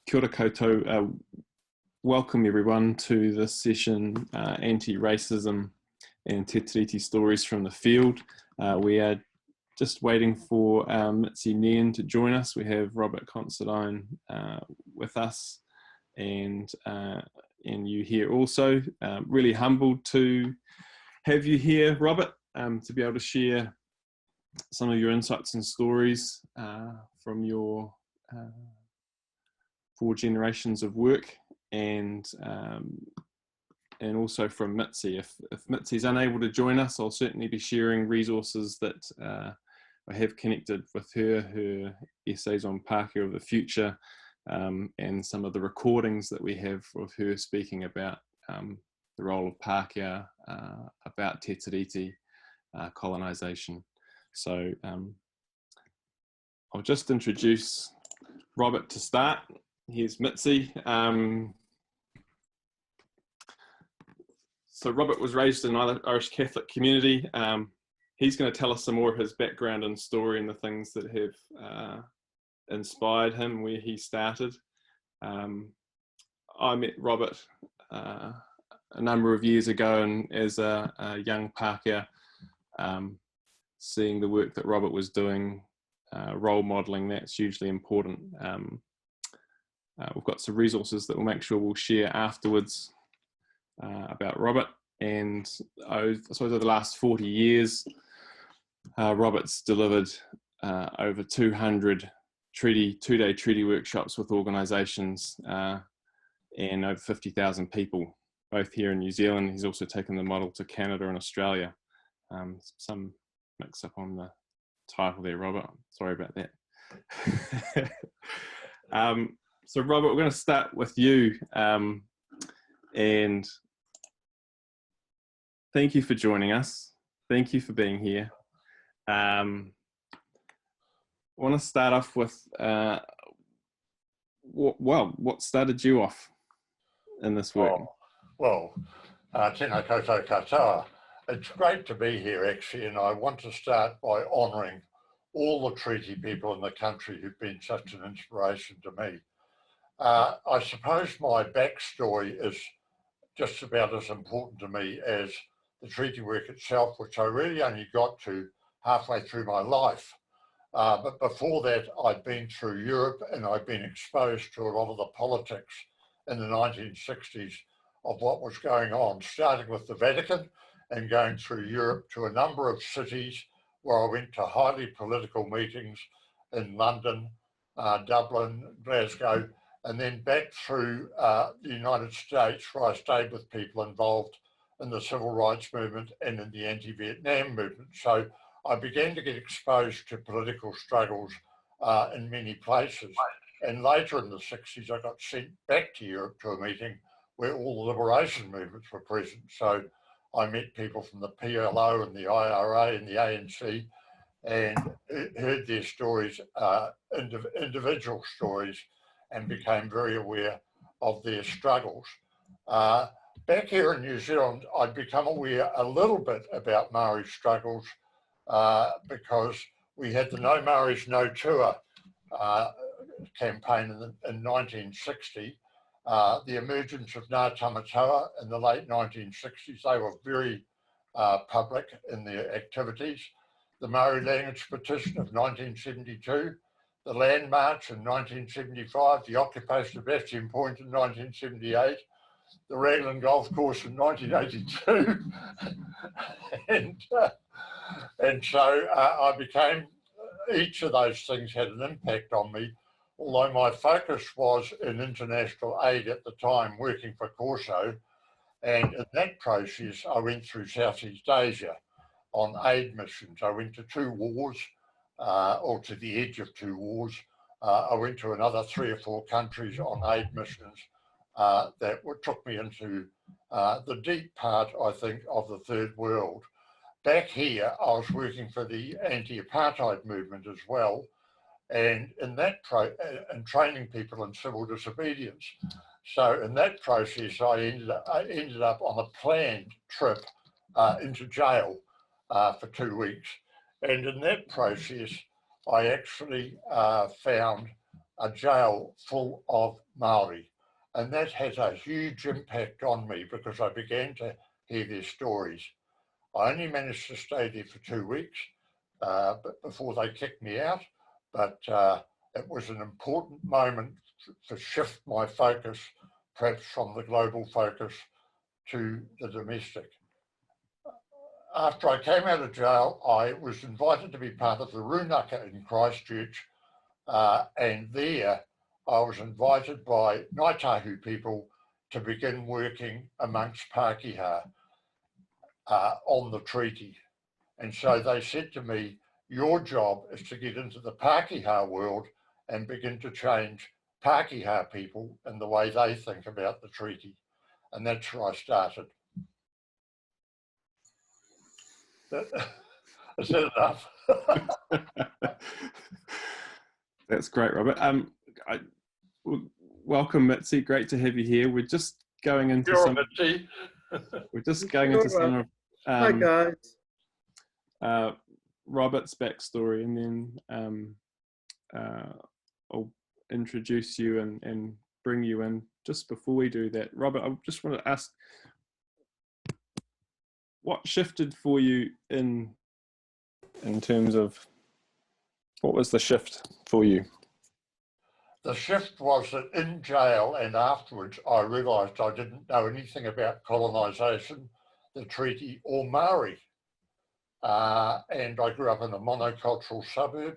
Kia ora koutou. Welcome everyone to this session, Anti-Racism and Te Tiriti Stories from the Field. We are just waiting for Mitzi Nairn to join us. We have Robert Considine with us and you here also. Really humbled to have you here, Robert, to be able to share some of your insights and stories from your 4 generations of work, and also from Mitzi. If Mitzi's unable to join us, I'll certainly be sharing resources that I have connected with her essays on Pākehā of the future, and some of the recordings that we have of her speaking about the role of Pākehā, about Te Tiriti, colonisation. So I'll just introduce Robert to start. Here's Mitzi. So Robert was raised in an Irish Catholic community. He's going to tell us some more of his background and story and the things that have inspired him, where he started. I met Robert a number of years ago, and as a young Pākehā, seeing the work that Robert was doing, role modelling, that's hugely important. We've got some resources that we'll make sure we'll share afterwards about Robert. And I suppose over the last 40 years, Robert's delivered over 200 two-day treaty workshops with organisations and over 50,000 people, both here in New Zealand. He's also taken the model to Canada and Australia. Some mix up on the title there, Robert. Sorry about that. So Robert, we're going to start with you, and thank you for joining us. Thank you for being here. I want to start off with, what started you off in this work? Tēnā koutou katoa. It's great to be here actually, and I want to start by honouring all the treaty people in the country who've been such an inspiration to me. I suppose my backstory is just about as important to me as the treaty work itself, which I really only got to halfway through my life. But before that, I'd been through Europe, and I'd been exposed to a lot of the politics in the 1960s of what was going on, starting with the Vatican and going through Europe to a number of cities where I went to highly political meetings in London, Dublin, Glasgow, and then back through the United States, where I stayed with people involved in the civil rights movement and in the anti-Vietnam movement. So I began to get exposed to political struggles in many places. And later in the 60s, I got sent back to Europe to a meeting where all the liberation movements were present. So I met people from the PLO and the IRA and the ANC, and heard their stories, individual stories, and became very aware of their struggles. Back here in New Zealand, I'd become aware a little bit about Maori struggles because we had the No Maoris No Tour campaign in 1960. The emergence of Ngā Tamatoa in the late 1960s, they were very public in their activities. The Maori Language Petition of 1972, the Land March in 1975, the occupation of Bastion Point in 1978, the Raglan Golf Course in 1982. and so I became, each of those things had an impact on me, although my focus was in international aid at the time, working for Corso. And in that process, I went through Southeast Asia on aid missions. I went to 2 wars, or to the edge of 2 wars. I went to another 3 or 4 countries on aid missions that took me into the deep part, I think, of the third world. Back here, I was working for the anti-apartheid movement as well, and in that and training people in civil disobedience. So in that process, I ended up on a planned trip into jail for 2 weeks. And in that process, I actually found a jail full of Māori. And that has a huge impact on me because I began to hear their stories. I only managed to stay there for 2 weeks but before they kicked me out, but it was an important moment to shift my focus, perhaps from the global focus to the domestic. After I came out of jail, I was invited to be part of the Runaka in Christchurch, and there I was invited by Ngāi Tahu people to begin working amongst Pākehā on the treaty. And so they said to me, your job is to get into the Pākehā world and begin to change Pākehā people and the way they think about the treaty. And that's where I started. Is that enough? That's great, Robert. Welcome, Mitzi. Great to have you here. We're just going into some. We're just going into some of. Hi guys. Robert's backstory, and then I'll introduce you and bring you in. Just before we do that, Robert, I just want to ask, what shifted for you in terms of, what was the shift for you? The shift was that in jail and afterwards, I realised I didn't know anything about colonisation, the treaty, or Māori. And I grew up in a monocultural suburb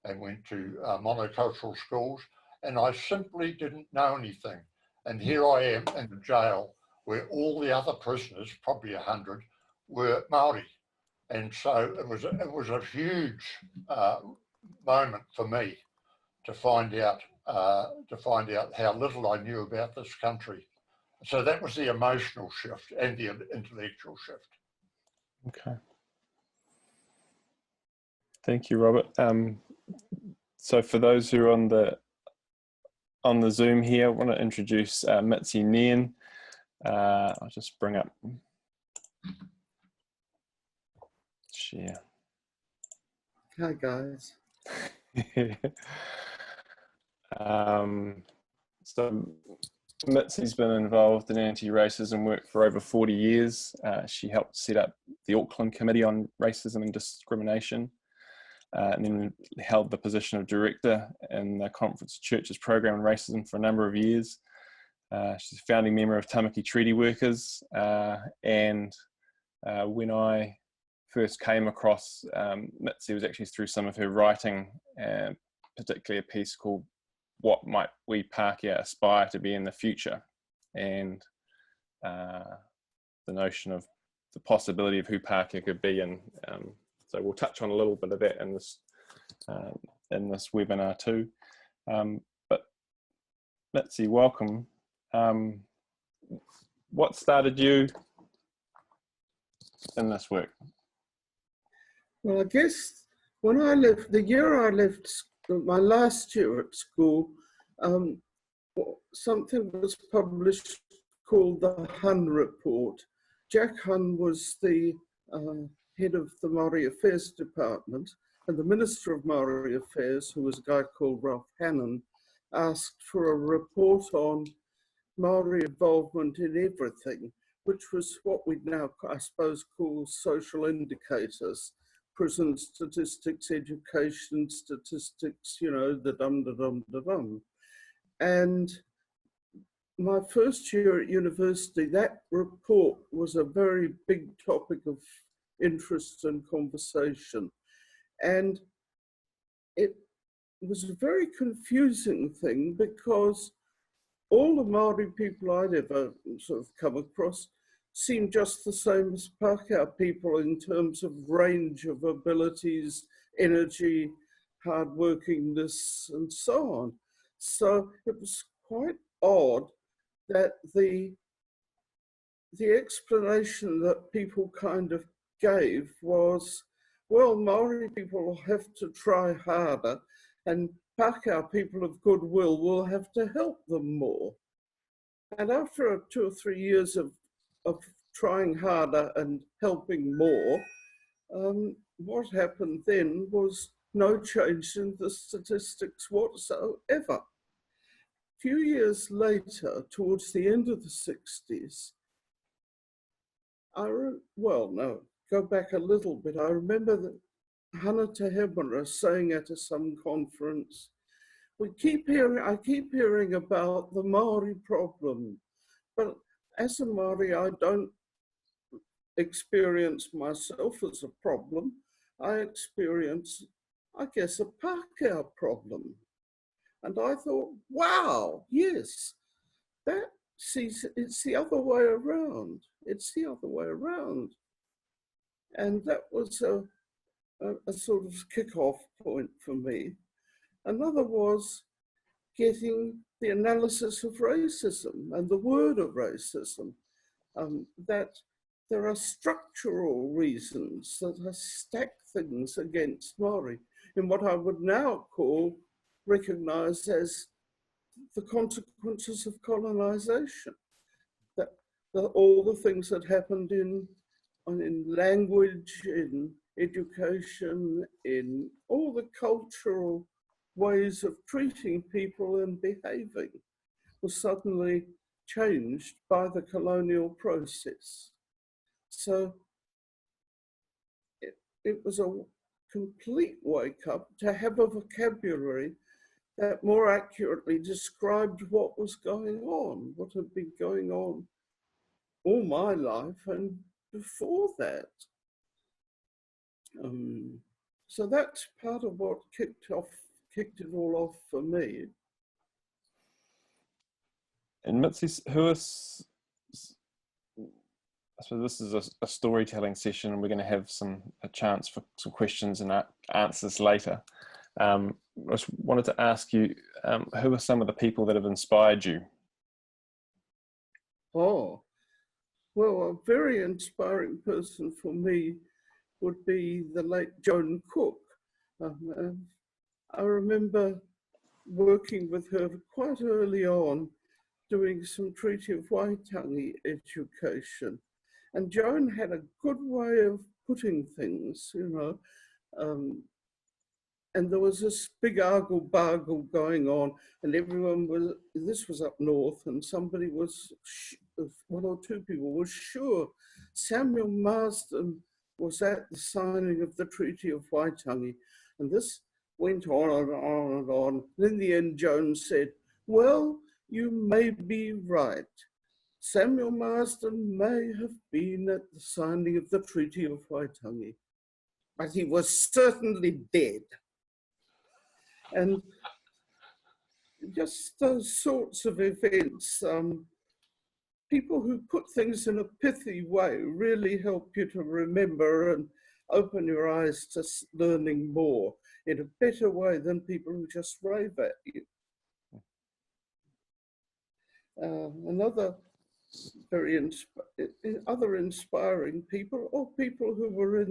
and went to monocultural schools, and I simply didn't know anything. And here I am in the jail where all the other prisoners, probably 100, were Māori. And so it was a huge moment for me to find out how little I knew about this country. So that was the emotional shift and the intellectual shift. Okay. Thank you, Robert. So for those who are on the Zoom here, I want to introduce Mitzi Nairn. I'll just bring up share. Hi guys. So Mitzi's been involved in anti-racism work for over 40 years. She helped set up the Auckland Committee on Racism and Discrimination, and then held the position of director in the Conference of Churches Program on Racism for a number of years. She's a founding member of Tamaki Treaty Workers, and when I first came across Mitzi, was actually through some of her writing, particularly a piece called "What Might We Pākehā Aspire to Be in the Future?" and the notion of the possibility of who Pākehā could be. And so we'll touch on a little bit of that in this webinar too. But Mitzi, welcome. What started you in this work? Well, I guess when I left, the year I left my last year at school, something was published called the Hun Report. Jack Hun was the head of the Māori Affairs Department, and the Minister of Māori Affairs, who was a guy called Ralph Hannon, asked for a report on Māori involvement in everything, which was what we now, I suppose, call social indicators. Prison statistics, education statistics, you know, the dum-da-dum-da-dum. And my first year at university, that report was a very big topic of interest and conversation. And it was a very confusing thing because all the Māori people I'd ever sort of come across seem just the same as Pākehā people in terms of range of abilities, energy, hardworkingness, and so on. So it was quite odd that the explanation that people kind of gave was, well, Māori people will have to try harder, and Pākehā people of goodwill will have to help them more. And after 2 or 3 years of trying harder and helping more, what happened then was no change in the statistics whatsoever. A few years later, towards the end of the 60s, go back a little bit. I remember that Hana Te Hebera saying at some conference, I keep hearing about the Maori problem, but as a Maori, I don't experience myself as a problem. I experience, I guess, a Pākehā problem. And I thought, wow, yes, it's the other way around. It's the other way around. And that was a sort of kick-off point for me. Another was getting the analysis of racism and the word of racism, that there are structural reasons that stack things against Māori in what I would now recognize as the consequences of colonization. That all the things that happened in language, in education, in all the cultural ways of treating people and behaving was suddenly changed by the colonial process. So it was a complete wake up to have a vocabulary that more accurately described what was going on, what had been going on all my life and before that. So that's part of what kicked it all off for me. And Mitzi, so this is a storytelling session, and we're going to have a chance for some questions and answers later. I just wanted to ask you, who are some of the people that have inspired you? Oh, well, a very inspiring person for me would be the late Joan Cooke. I remember working with her quite early on, doing some Treaty of Waitangi education. And Joan had a good way of putting things, you know, and there was this big argle-bargle going on, and this was up north, and somebody was, one or two people were sure Samuel Marsden was at the signing of the Treaty of Waitangi. And this went on and on and on. And in the end, Joan said, well, you may be right. Samuel Marsden may have been at the signing of the Treaty of Waitangi, but he was certainly dead. And just those sorts of events, people who put things in a pithy way really help you to remember and open your eyes to learning more in a better way than people who just rave at you. Another other inspiring people, or people who were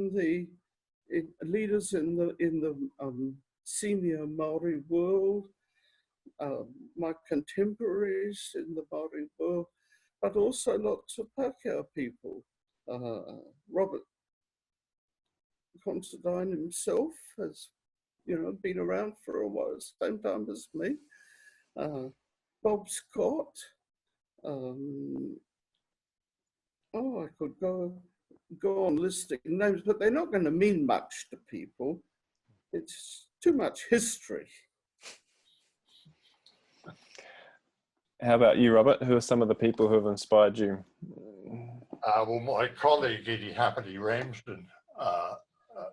leaders in the senior Maori world, my contemporaries in the Maori world, but also lots of Pākehā people. Robert Considine himself has, been around for a while, same time as me. Bob Scott. I could go on listing names, but they're not going to mean much to people. It's too much history. How about you, Robert? Who are some of the people who have inspired you? Well, my colleague Edie Ramsden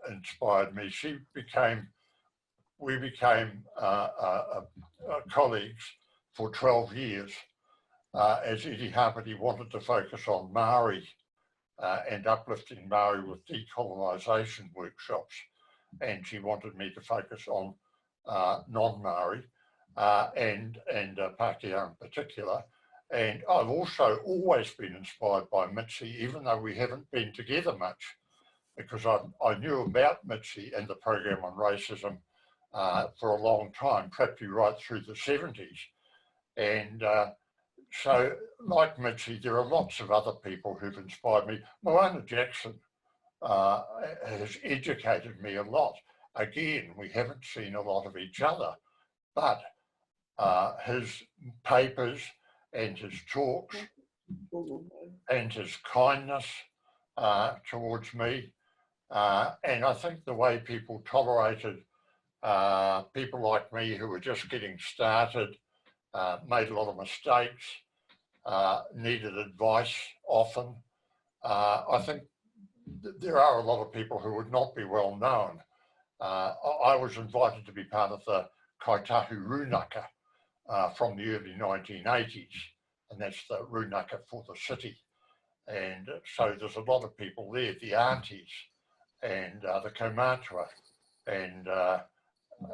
inspired me. We became colleagues for 12 years as Edie wanted to focus on Māori and uplifting Māori with decolonisation workshops. And she wanted me to focus on non-Māori and Pākehā in particular. And I've also always been inspired by Mitzi, even though we haven't been together much, because I knew about Mitzi and the program on racism for a long time, perhaps right through the 70s. And so, like Mitzi, there are lots of other people who've inspired me. Moana Jackson has educated me a lot. again, we haven't seen a lot of each other, but his papers and his talks and his kindness towards me, and I think the way people tolerated people like me who were just getting started, made a lot of mistakes, needed advice often. I think there are a lot of people who would not be well known. I was invited to be part of the Kaitahu Runaka from the early 1980s, and that's the Runaka for the city. And so there's a lot of people there, the aunties and the kaumātua, and a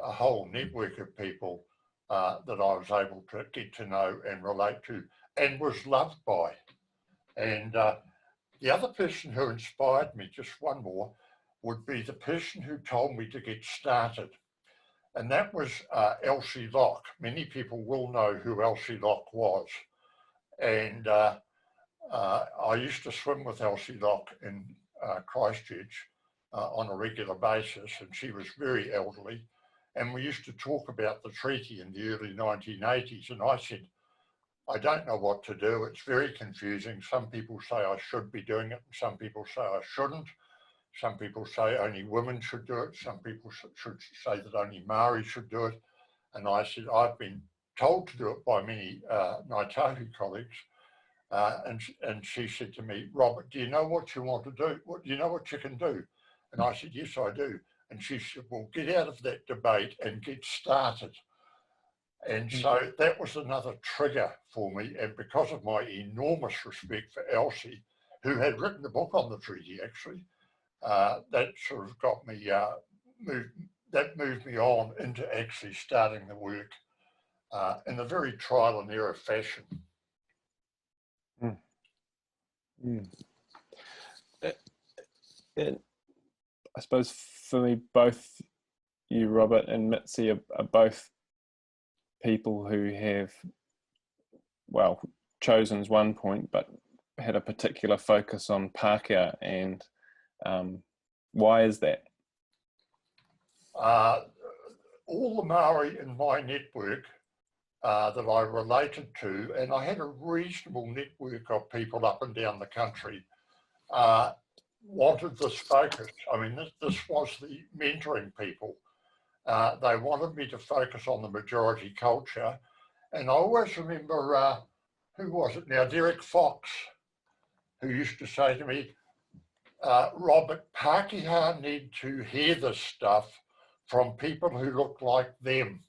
whole network of people that I was able to get to know and relate to and was loved by. And the other person who inspired me, just one more, would be the person who told me to get started. And that was Elsie Locke. Many people will know who Elsie Locke was. And I used to swim with Elsie Locke in Christchurch on a regular basis, and she was very elderly. And we used to talk about the treaty in the early 1980s. And I said, I don't know what to do. It's very confusing. Some people say I should be doing it. Some people say I shouldn't. Some people say only women should do it. Some people should say that only Maori should do it. And I said, I've been told to do it by many Ngāi Tahu colleagues. And she said to me, Robert, do you know what you want to do? Do you know what you can do? And I said, yes, I do. And she said, well, get out of that debate and get started. And so that was another trigger for me. And because of my enormous respect for Elsie, who had written a book on the treaty, actually, that sort of got me, moved me on into actually starting the work in a very trial and error fashion. I suppose for me, both you, Robert, and Mitzi are both people who have, well, chosen's one point, but had a particular focus on Pākehā, and why is that? All the Maori in my network that I related to, and I had a reasonable network of people up and down the country, wanted this focus. I mean, this was the mentoring people. They wanted me to focus on the majority culture. And I always remember, who was it now, Derek Fox, who used to say to me, Robert, Pākehā need to hear this stuff from people who look like them.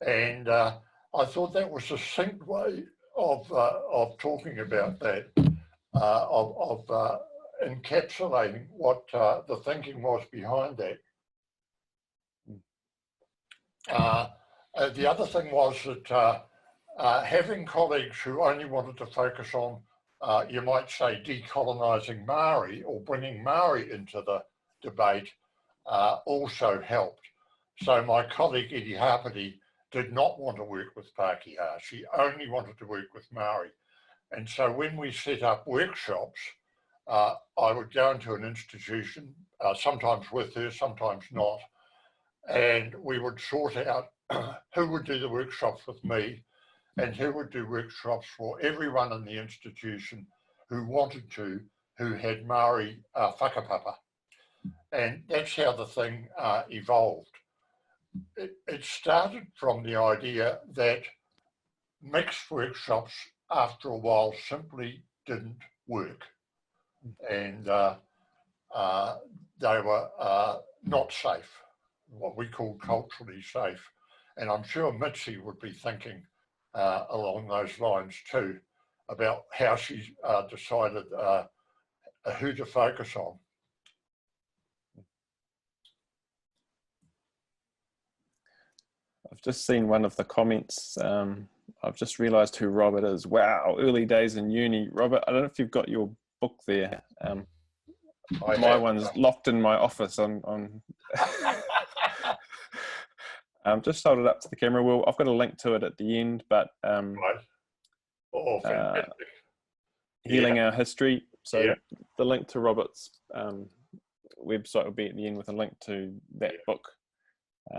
And I thought that was a succinct way of talking about that, of encapsulating what the thinking was behind that. The other thing was that having colleagues who only wanted to focus on, you might say, decolonising Maori or bringing Maori into the debate also helped. So my colleague Eddie Hāpai did not want to work with Pākehā. She only wanted to work with Maori. And so when we set up workshops, I would go into an institution, sometimes with her, sometimes not, and we would sort out who would do the workshops with me and who would do workshops for everyone in the institution who wanted to, who had Maori whakapapa. And that's how the thing evolved. It started from the idea that mixed workshops after a while simply didn't work, and they were not safe, what we call culturally safe. And I'm sure Mitzi would be thinking along those lines too, about how she decided who to focus on. I've just seen one of the comments. I've just realised who Robert is. Wow, early days in uni. Robert, I don't know if you've got your book there. My one's locked in my office. Just hold it up to the camera. Well, I've got a link to it at the end, but Right. Oh, fantastic. Healing Our History. So the link to Robert's website will be at the end with a link to that book.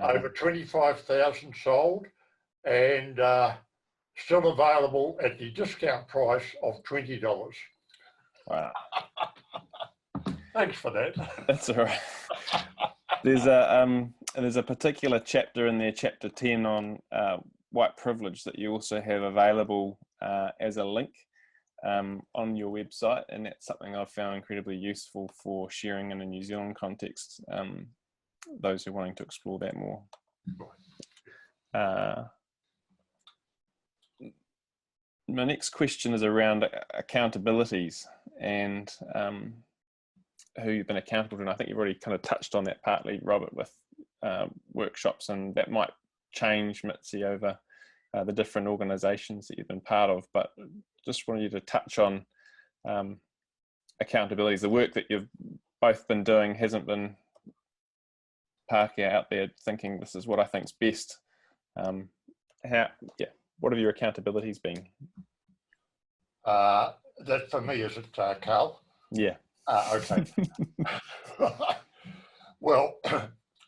Over 25,000 sold, and still available at the discount price of $20. Wow. Thanks for that. That's all right. There's a particular chapter in there, chapter 10, on white privilege that you also have available as a link on your website, and that's something I've found incredibly useful for sharing in a New Zealand context, those who are wanting to explore that more. My next question is around accountabilities and who you've been accountable to, and I think you've already kind of touched on that partly, Robert, with workshops, and that might change, Mitzi, over the different organisations that you've been part of, but just wanted you to touch on accountabilities. The work that you've both been doing hasn't been Pākehā out there thinking this is what I think's best. What have your accountabilities been? That for me, is it Carl? Yeah. Okay. Well,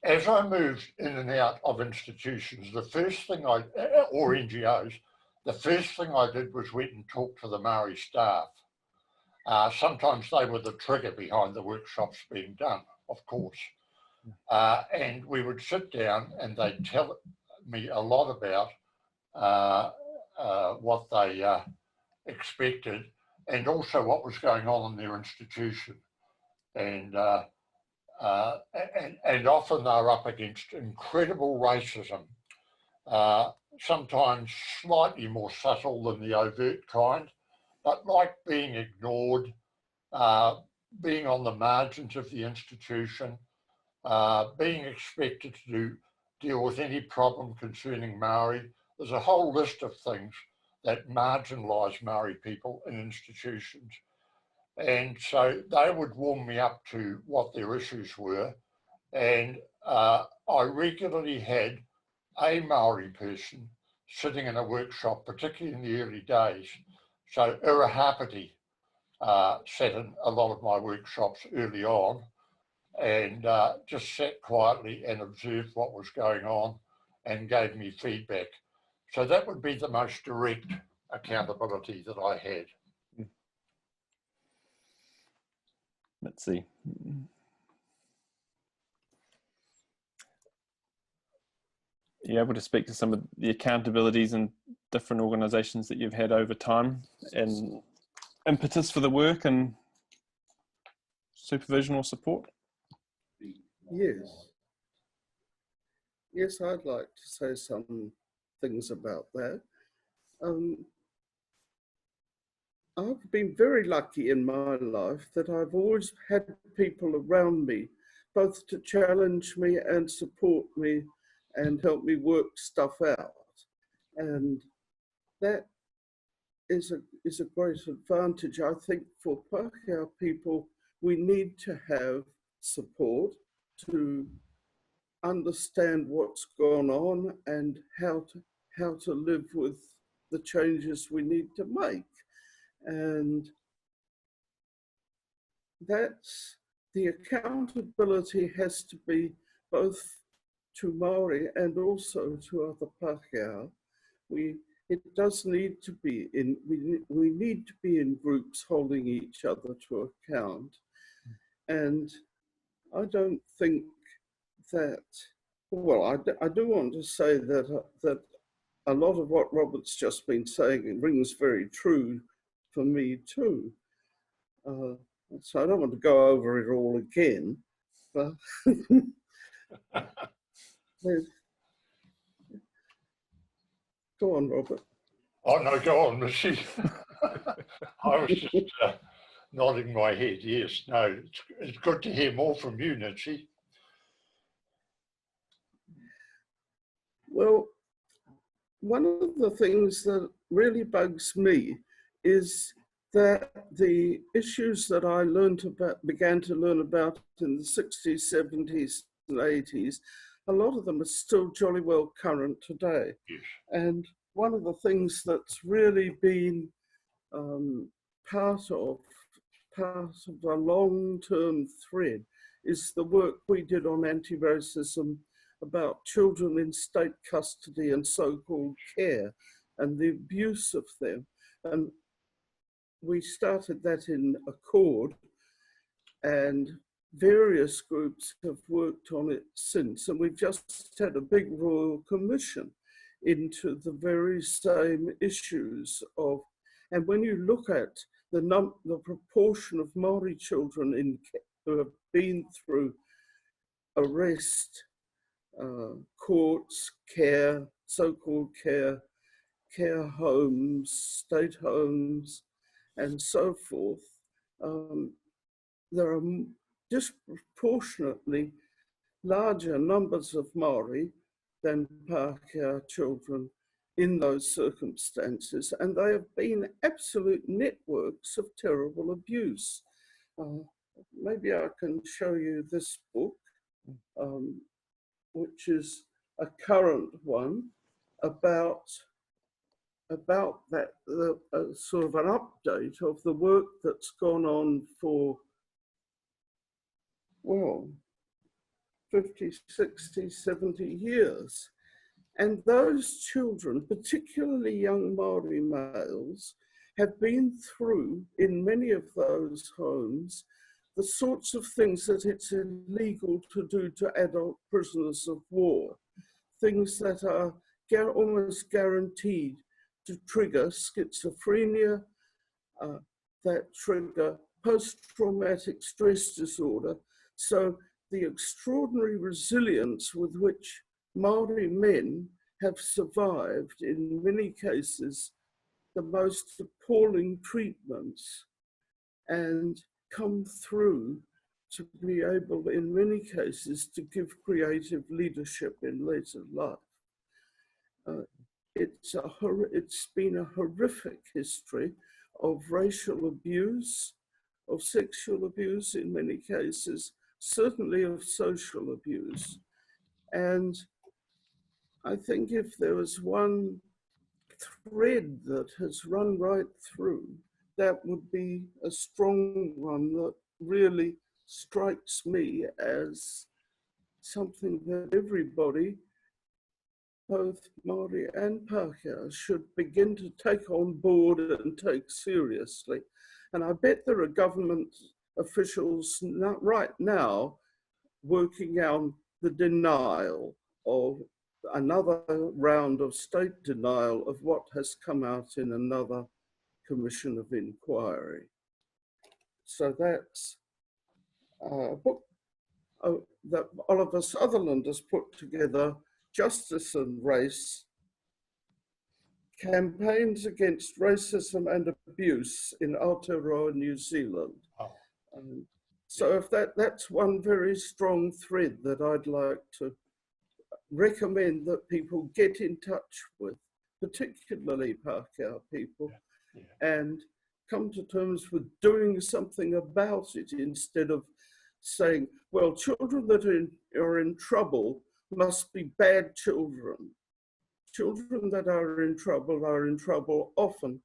as I moved in and out of institutions, the first thing or NGOs, the first thing I did was went and talked to the Māori staff. Sometimes they were the trigger behind the workshops being done, of course. And we would sit down and they'd tell me a lot about what they expected, and also what was going on in their institution. And often they're up against incredible racism, sometimes slightly more subtle than the overt kind, but like being ignored, being on the margins of the institution, being expected to deal with any problem concerning Māori. There's a whole list of things that marginalise Māori people in institutions. And so they would warm me up to what their issues were. And I regularly had a Māori person sitting in a workshop, particularly in the early days. So hāpai sat in a lot of my workshops early on, and just sat quietly and observed what was going on and gave me feedback. So that would be the most direct accountability that I had. Let's see. Are you able to speak to some of the accountabilities in different organisations that you've had over time, and impetus for the work and supervision or support? Yes. Yes, I'd like to say some things about that. I've been very lucky in my life that I've always had people around me, both to challenge me and support me and help me work stuff out. And that is a great advantage. I think for Pākehā people, we need to have support to understand what's gone on and how to live with the changes we need to make. And that's, the accountability has to be both to Māori and also to other Pākehā. It does need to be in, we need to be in groups holding each other to account. And I don't think that, well, I do want to say that a lot of what Robert's just been saying rings very true for me too. So I don't want to go over it all again, but go on, Robert. Oh no, go on, Mitzi. I was just nodding my head. Yes, no, it's good to hear more from you, Mitzi. Well, one of the things that really bugs me is that the issues that I began to learn about in the 60s, 70s, and 80s, a lot of them are still jolly well current today. Yes. And one of the things that's really been part of a long-term thread is the work we did on anti-racism about children in state custody and so-called care and the abuse of them. And we started that in Accord, and various groups have worked on it since. And we've just had a big royal commission into the very same issues of, and when you look at the proportion of Māori children who have been through arrest, courts, care, so-called care homes, state homes, and so forth, there are disproportionately larger numbers of Māori than Pākehā children in those circumstances, and they have been absolute networks of terrible abuse. Maybe I can show you this book, which is a current one about that, sort of an update of the work that's gone on for, well, 50, 60, 70 years. And those children, particularly young Māori males, have been through, in many of those homes, the sorts of things that it's illegal to do to adult prisoners of war, things that are almost guaranteed to trigger schizophrenia, that trigger post-traumatic stress disorder. So the extraordinary resilience with which Māori men have survived, in many cases, the most appalling treatments, and come through to be able, in many cases, to give creative leadership in later life. It's been a horrific history of racial abuse, of sexual abuse in many cases, certainly of social abuse. And I think if there was one thread that has run right through, that would be a strong one that really strikes me as something that everybody, both Māori and Pākehā, should begin to take on board and take seriously. And I bet there are government officials right now working on the denial of another round of state denial of what has come out in another commission of inquiry. So that's a book that Oliver Sutherland has put together, Justice and Race, Campaigns Against Racism and Abuse in Aotearoa, New Zealand. Oh. So if that's one very strong thread that I'd like to recommend that people get in touch with, particularly Pākehā people, and come to terms with doing something about it instead of saying, well, children that are in trouble must be bad children. Children that are in trouble often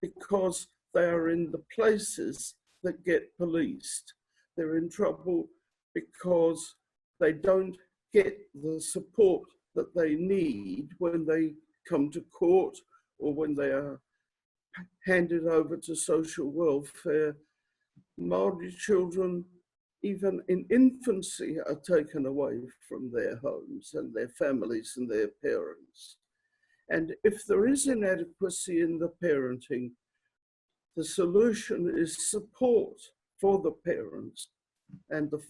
because they are in the places that get policed. They're in trouble because they don't get the support that they need when they come to court or when they are handed over to social welfare. Māori children, even in infancy, are taken away from their homes and their families and their parents. And if there is inadequacy in the parenting, the solution is support for the parents and the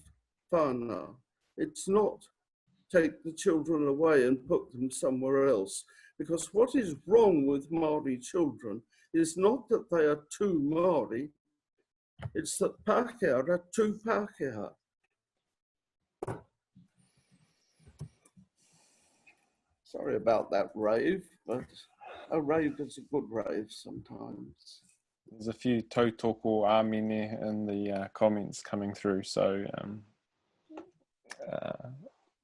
whānau. It's not take the children away and put them somewhere else. Because what is wrong with Māori children is not that they are too Māori, it's that Pākehā are too Pākehā. Sorry about that rave, but a rave is a good rave sometimes. There's a few tautoko āmine in the comments coming through, so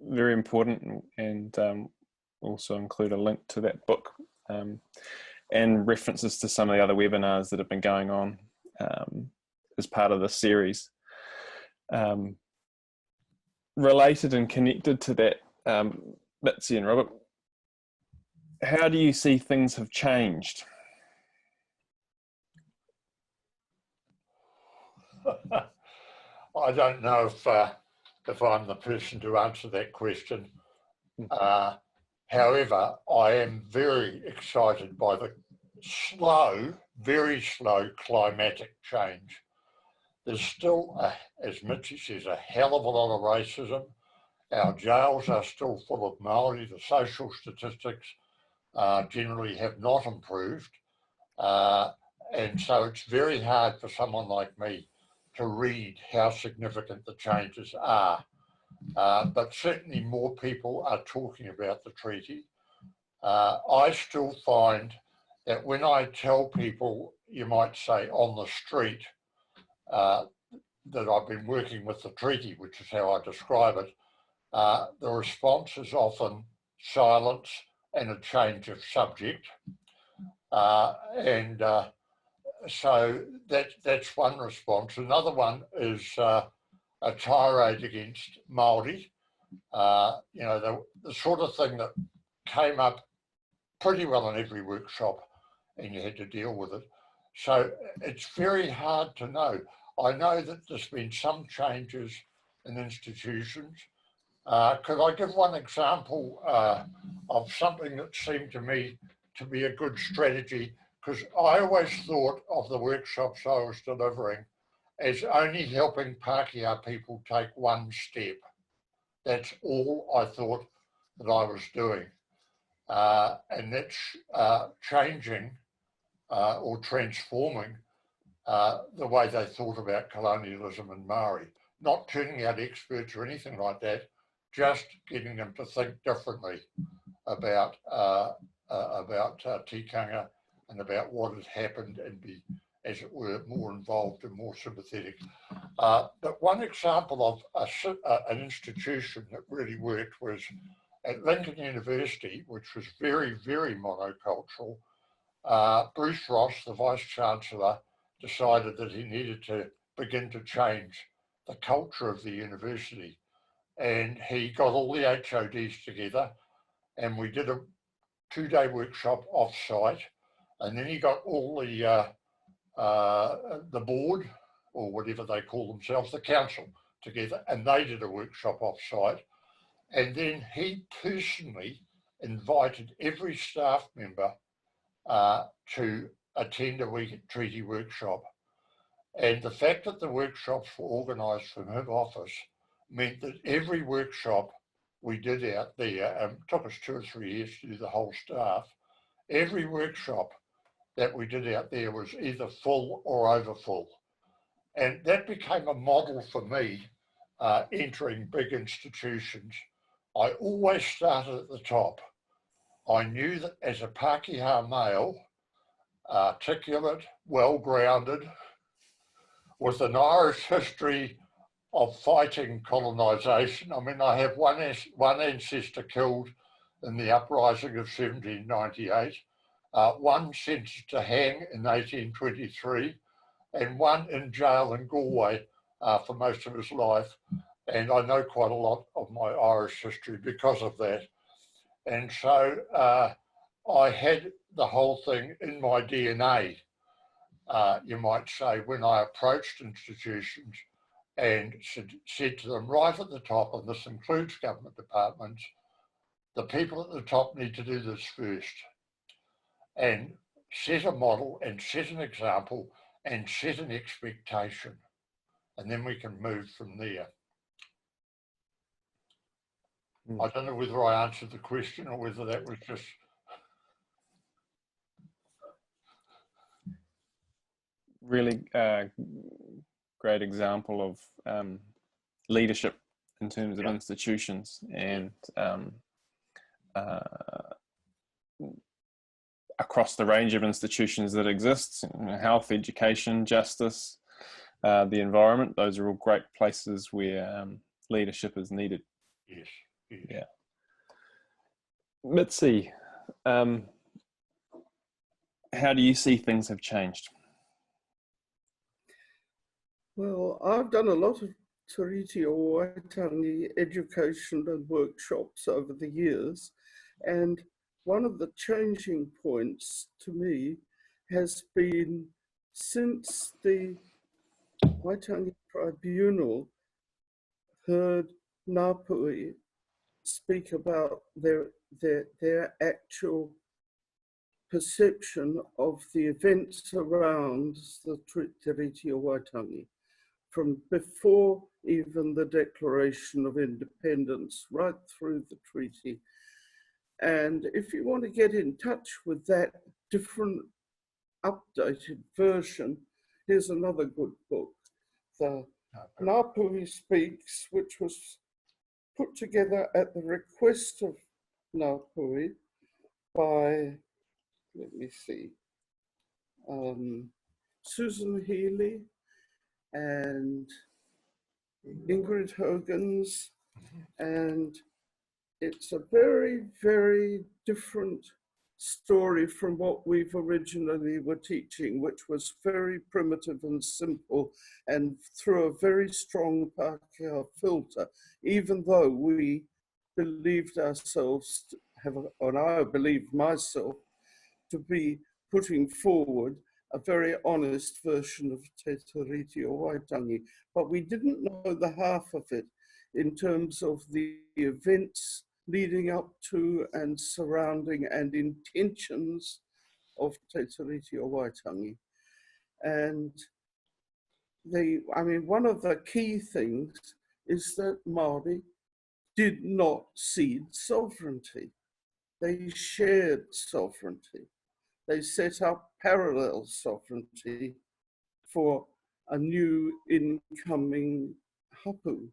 very important, and also include a link to that book and references to some of the other webinars that have been going on as part of the series. related and connected to that, Mitzi and Robert, how do you see things have changed? I don't know if I'm the person to answer that question. However, I am very excited by the slow, very slow climatic change. There's still, as Mitzi says, a hell of a lot of racism. Our jails are still full of Māori. The social statistics generally have not improved. And so it's very hard for someone like me to read how significant the changes are. But certainly more people are talking about the treaty. I still find that when I tell people, you might say on the street, that I've been working with the treaty, which is how I describe it, the response is often silence and a change of subject. So that's one response. Another one is a tirade against Māori. You know, the sort of thing that came up pretty well in every workshop, and you had to deal with it. So it's very hard to know. I know that there's been some changes in institutions. Could I give one example of something that seemed to me to be a good strategy? Because I always thought of the workshops I was delivering as only helping Pākehā people take one step. That's all I thought that I was doing. And that's changing or transforming the way they thought about colonialism and Māori. Not turning out experts or anything like that, just getting them to think differently about tikanga and about what had happened and be, as it were, more involved and more sympathetic. But one example of an institution that really worked was at Lincoln University, which was very, very monocultural. Bruce Ross, the Vice-Chancellor, decided that he needed to begin to change the culture of the university. And he got all the HODs together and we did a 2-day workshop off-site. And then he got all the board, or whatever they call themselves, the council, together, and they did a workshop off-site. And then he personally invited every staff member to attend a treaty workshop. And the fact that the workshops were organised from his office meant that every workshop we did out there, and it took us 2 or 3 years to do the whole staff, every workshop that we did out there was either full or over full. And that became a model for me entering big institutions. I always started at the top. I knew that as a Pākehā male, articulate, well-grounded, with an Irish history of fighting colonisation. I mean, I have one ancestor killed in the uprising of 1798, one sentenced to hang in 1823, and one in jail in Galway for most of his life. And I know quite a lot of my Irish history because of that. And so I had the whole thing in my DNA, you might say, when I approached institutions and said to them right at the top, and this includes government departments, the people at the top need to do this first and set a model and set an example and set an expectation. And then we can move from there. I don't know whether I answered the question or whether that was just... Really great example of leadership in terms of institutions and across the range of institutions that exist, health, education, justice, the environment. Those are all great places where leadership is needed. Yes. Yeah. Mitzi, how do you see things have changed? Well, I've done a lot of Tiriti o Waitangi education and workshops over the years, and one of the changing points to me has been since the Waitangi Tribunal heard Ngāpuhi speak about their actual perception of the events around the Te Tiriti o Waitangi, from before even the Declaration of Independence, right through the treaty. And if you want to get in touch with that different updated version, here's another good book, the Ngāpuhi Speaks, which was put together at the request of Ngāpuhi by, let me see, Susan Healy and Ingrid Hogans, and it's a very, very different story from what we've originally were teaching, which was very primitive and simple and through a very strong Pākehā filter, even though we believed ourselves to have, and I believed myself to be putting forward a very honest version of Te Tiriti o Waitangi, but we didn't know the half of it in terms of the events leading up to and surrounding and intentions of Te Tiriti o Waitangi. And one of the key things is that Māori did not cede sovereignty. They shared sovereignty. They set up parallel sovereignty for a new incoming hapu,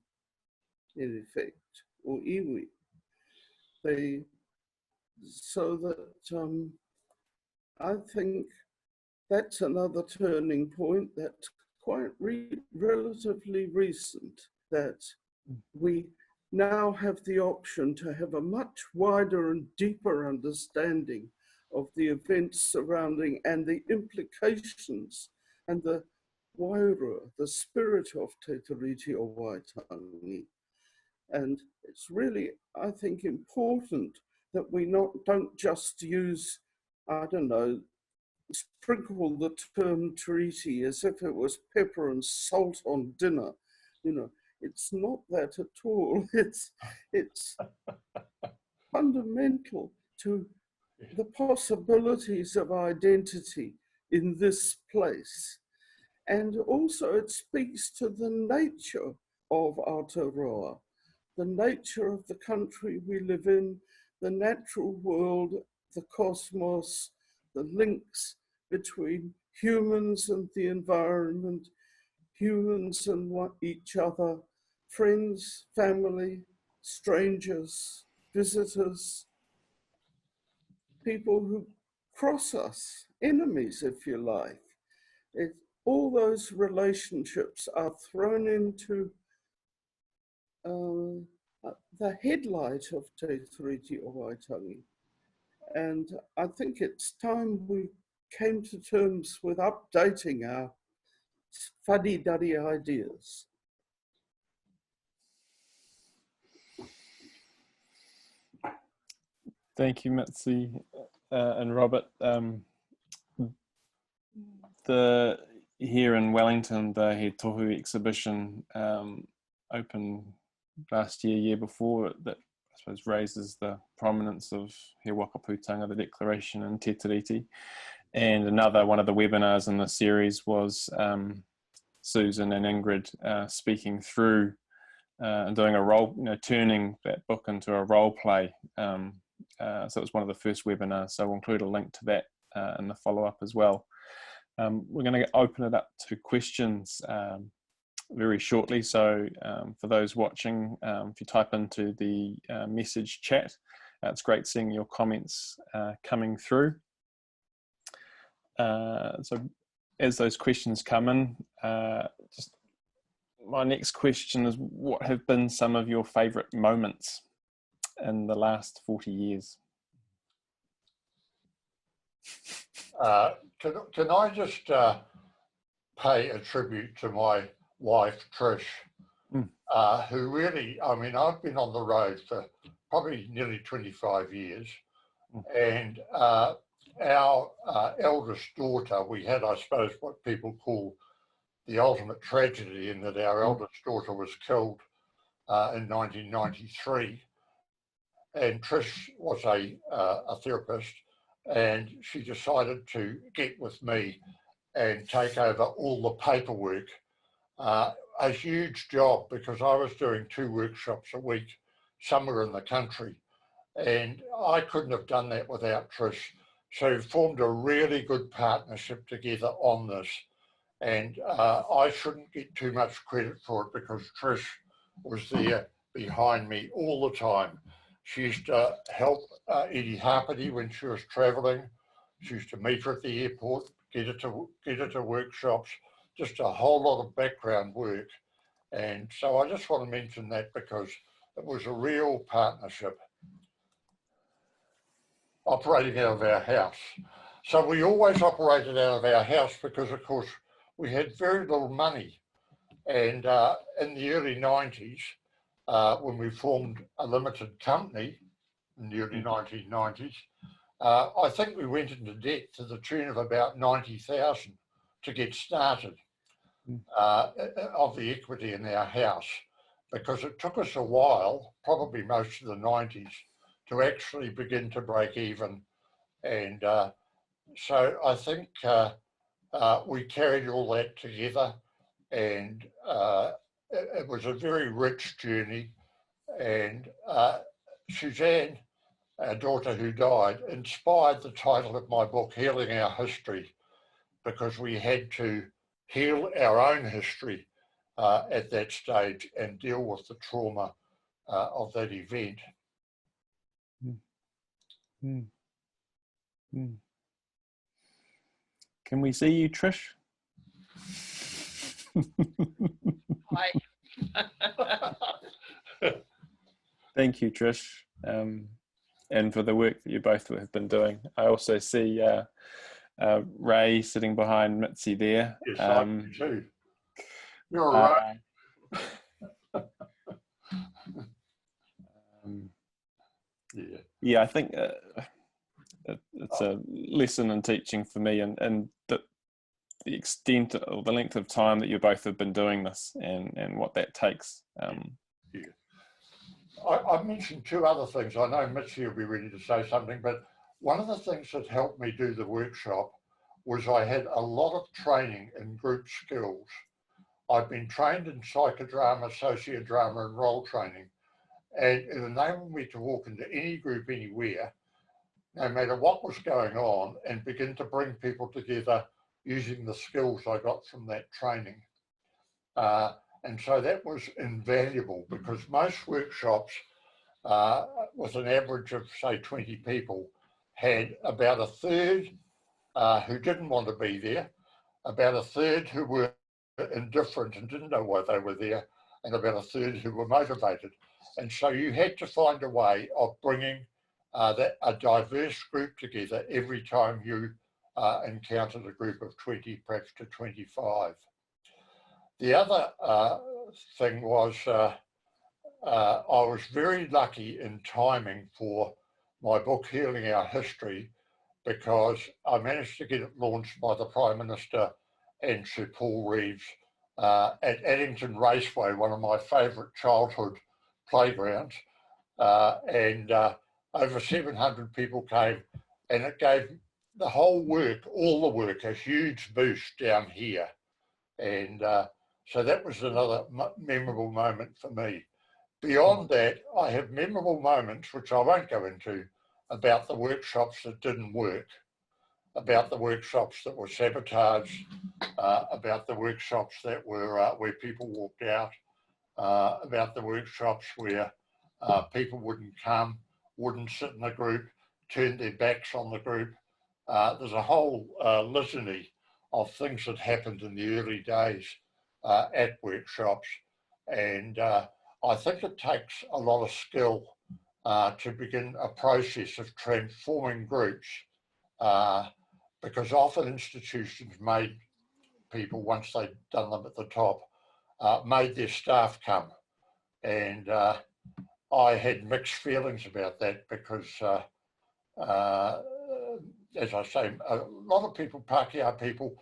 in effect, or iwi. So that I think that's another turning point that's quite relatively recent, that we now have the option to have a much wider and deeper understanding of the events surrounding and the implications and the wairua, the spirit of Te Tiriti o Waitangi. And it's really, I think, important that we don't just use, I don't know, sprinkle the term treaty as if it was pepper and salt on dinner. You know, it's not that at all. It's fundamental to the possibilities of identity in this place. And also it speaks to the nature of Aotearoa, the nature of the country we live in, the natural world, the cosmos, the links between humans and the environment, humans and each other, friends, family, strangers, visitors, people who cross us, enemies, if you like. All those relationships are thrown into the headlight of Te Tiriti o Waitangi. And I think it's time we came to terms with updating our fuddy-duddy ideas. Thank you, Mitzi and Robert. Here in Wellington, the He Tohu exhibition opened last year before, that I suppose raises the prominence of He Wakaputanga, the Declaration, and Te Tiriti. And another one of the webinars in the series was Susan and Ingrid speaking through and doing a role, turning that book into a role play. So it was one of the first webinars, so we'll include a link to that in the follow-up as well. We're going to open it up to questions very shortly, so for those watching, if you type into the message chat, it's great seeing your comments coming through. So as those questions come in, just my next question is, what have been some of your favourite moments in the last 40 years? Can I just pay a tribute to my wife, Trish? who really, I mean, I've been on the road for probably nearly 25 years, and our eldest daughter, we had, I suppose, what people call the ultimate tragedy, in that our eldest daughter was killed in 1993, and Trish was a therapist, and she decided to get with me and take over all the paperwork. A huge job, because I was doing 2 workshops a week somewhere in the country, and I couldn't have done that without Trish. So we formed a really good partnership together on this, and I shouldn't get too much credit for it, because Trish was there behind me all the time. She used to help Edie Hāpai when she was travelling. She used to meet her at the airport, get her to workshops, just a whole lot of background work. And so I just want to mention that, because it was a real partnership operating out of our house. So we always operated out of our house because, of course, we had very little money. And in the early 90s, when we formed a limited company in the early 1990s, I think we went into debt to the tune of about 90,000 to get started of the equity in our house, because it took us a while, probably most of the 90s, to actually begin to break even. And so I think we carried all that together, and it was a very rich journey. And Suzanne, our daughter who died, inspired the title of my book, Healing Our History, because we had to heal our own history at that stage and deal with the trauma of that event. Mm. Mm. Can we see you, Trish? Hi. Thank you, Trish, and for the work that you both have been doing. I also see Ray sitting behind Mitzi there. Yes, I do too. You're all right. Yeah, I think it's a lesson in teaching for me, and the extent or the length of time that you both have been doing this, and what that takes. I mentioned 2 other things. I know Mitzi will be ready to say something, but one of the things that helped me do the workshop was I had a lot of training in group skills. I've been trained in psychodrama, sociodrama, and role training, and it enabled me to walk into any group anywhere, no matter what was going on, and begin to bring people together using the skills I got from that training. And so that was invaluable, because most workshops with an average of, say, 20 people had about a third who didn't want to be there, about a third who were indifferent and didn't know why they were there, and about a third who were motivated. And so you had to find a way of bringing a diverse group together every time you encountered a group of 20, perhaps to 25. The other thing was I was very lucky in timing for my book, Healing Our History, because I managed to get it launched by the Prime Minister and Sir Paul Reeves at Addington Raceway, one of my favourite childhood playgrounds. And over 700 people came, and it gave the whole work, all the work, a huge boost down here. And so that was another memorable moment for me. Beyond that, I have memorable moments, which I won't go into, about the workshops that didn't work, about the workshops that were sabotaged, about the workshops that were where people walked out, about the workshops where people wouldn't come, wouldn't sit in a group, turned their backs on the group. There's a whole litany of things that happened in the early days at workshops, and I think it takes a lot of skill to begin a process of transforming groups, because often institutions made people, once they'd done them at the top, made their staff come And I had mixed feelings about that because, as I say, a lot of people, Pākehā people,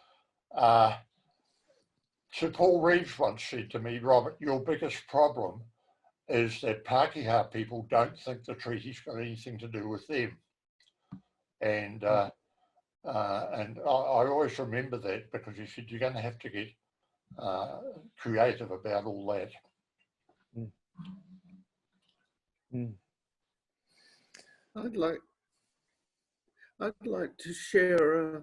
Sir Paul Reeves once said to me, Robert, your biggest problem is that Pākehā people don't think the treaty's got anything to do with them. And I always remember that because he said, you're going to have to get creative about all that. Mm. Mm. I'd like to share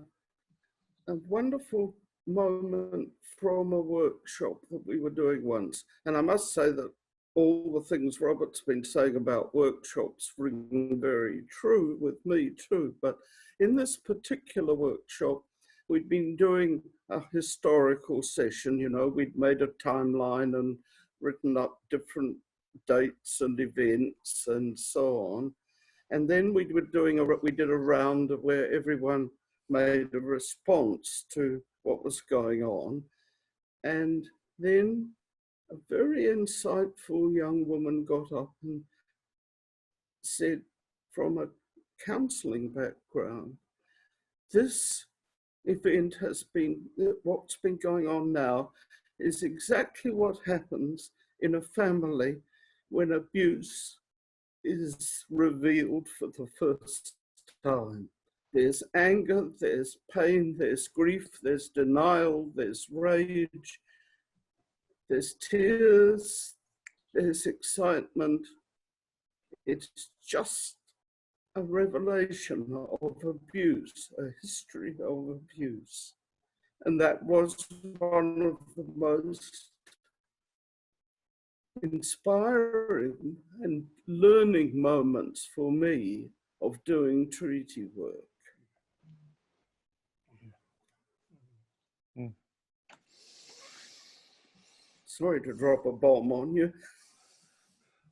a wonderful moment from a workshop that we were doing once. And I must say that all the things Robert's been saying about workshops ring very true with me too. But in this particular workshop, we'd been doing a historical session, you know, we'd made a timeline and written up different dates and events and so on. And then we did a round of where everyone made a response to what was going on. And then a very insightful young woman got up and said, from a counselling background, this event has been, what's been going on now is exactly what happens in a family when abuse is revealed for the first time. There's anger, there's pain, there's grief, there's denial, there's rage, there's tears, there's excitement. It's just a revelation of abuse, a history of abuse. And that was one of the most inspiring and learning moments for me of doing treaty work. Mm. Sorry to drop a bomb on you.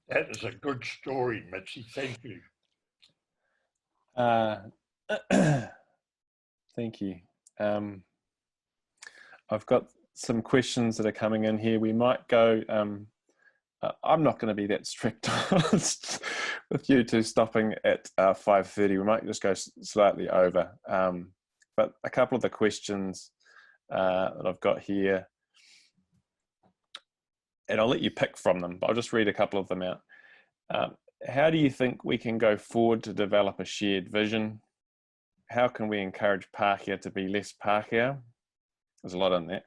That is a good story, Mitzi. Thank you. Thank you. I've got some questions that are coming in here. We might go, I'm not going to be that strict with you two stopping at 5:30. We might just go slightly over. But a couple of the questions that I've got here, and I'll let you pick from them, but I'll just read a couple of them out. How do you think we can go forward to develop a shared vision? How can we encourage Pākehā to be less Pākehā? There's a lot in that.